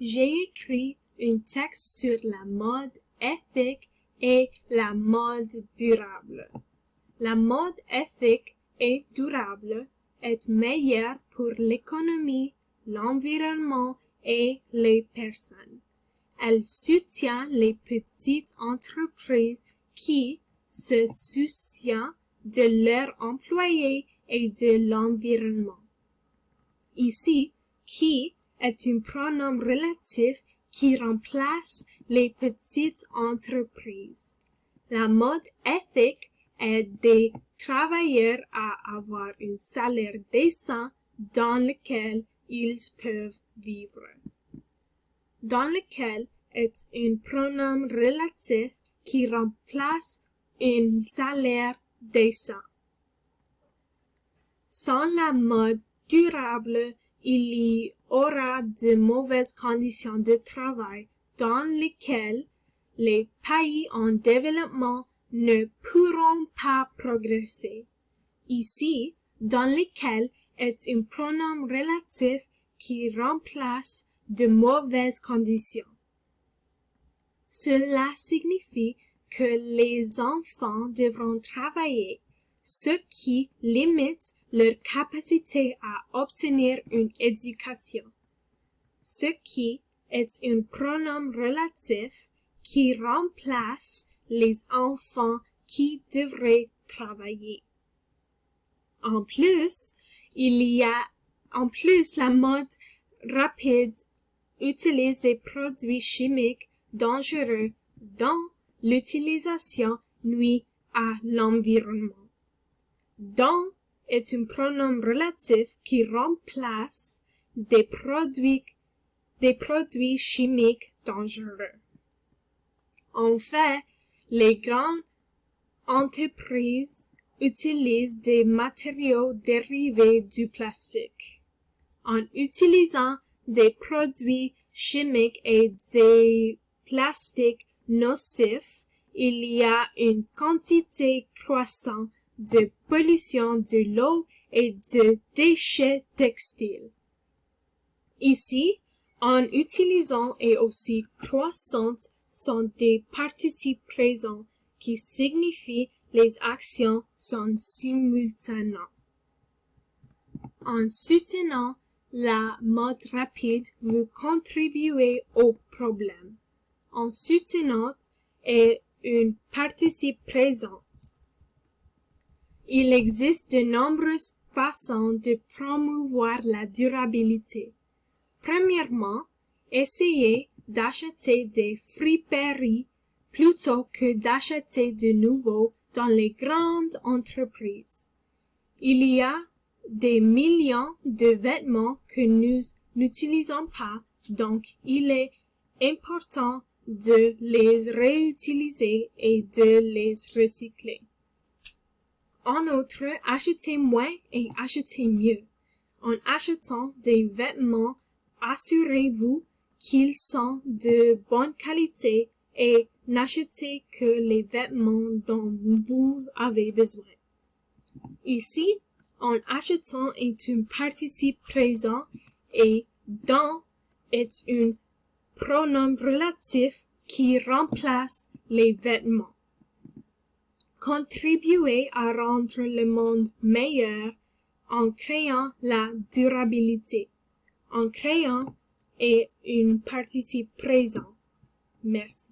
j'ai écrit un texte sur la mode éthique et la mode durable. La mode éthique et durable est meilleure pour l'économie, l'environnement et les personnes. Elle soutient les petites entreprises qui se soucient de leurs employés et de l'environnement. Ici, qui est un pronom relatif qui remplace les petites entreprises. La mode éthique aide des travailleurs à avoir un salaire décent dans lequel ils peuvent vivre. Dans lequel est un pronom relatif qui remplace un salaire décent. Sans la mode durable, il y aura de mauvaises conditions de travail dans lesquelles les pays en développement ne pourront pas progresser. Ici, dans lequel est un pronom relatif qui remplace de mauvaises conditions. Cela signifie que les enfants devront travailler, ce qui limite leur capacité à obtenir une éducation. Ce qui est un pronom relatif qui remplace les enfants qui devraient travailler. En plus, la mode rapide utilise des produits chimiques dangereux dont l'utilisation nuit à l'environnement. Dont est un pronom relatif qui remplace des produits chimiques dangereux. En fait, les grandes entreprises utilisent des matériaux dérivés du plastique. En utilisant des produits chimiques et des plastiques nocifs, il y a une quantité croissante de pollution de l'eau et de déchets textiles. Ici, en utilisant et aussi croissantes sont des participes présents qui signifient les actions sont simultanées. En soutenant la mode rapide, vous contribuez au problème. En soutenant est un participe présent. Il existe de nombreuses façons de promouvoir la durabilité. Premièrement, essayez d'acheter des friperies plutôt que d'acheter de nouveau dans les grandes entreprises. Il y a des millions de vêtements que nous n'utilisons pas, donc il est important de les réutiliser et de les recycler. En outre, achetez moins et achetez mieux. En achetant des vêtements, assurez-vous qu'ils sont de bonne qualité et n'achetez que les vêtements dont vous avez besoin. Ici, en achetant est un participe présent et dans est un pronom relatif qui remplace les vêtements. Contribuez à rendre le monde meilleur en créant la durabilité. En créant est un participe présent. Merci.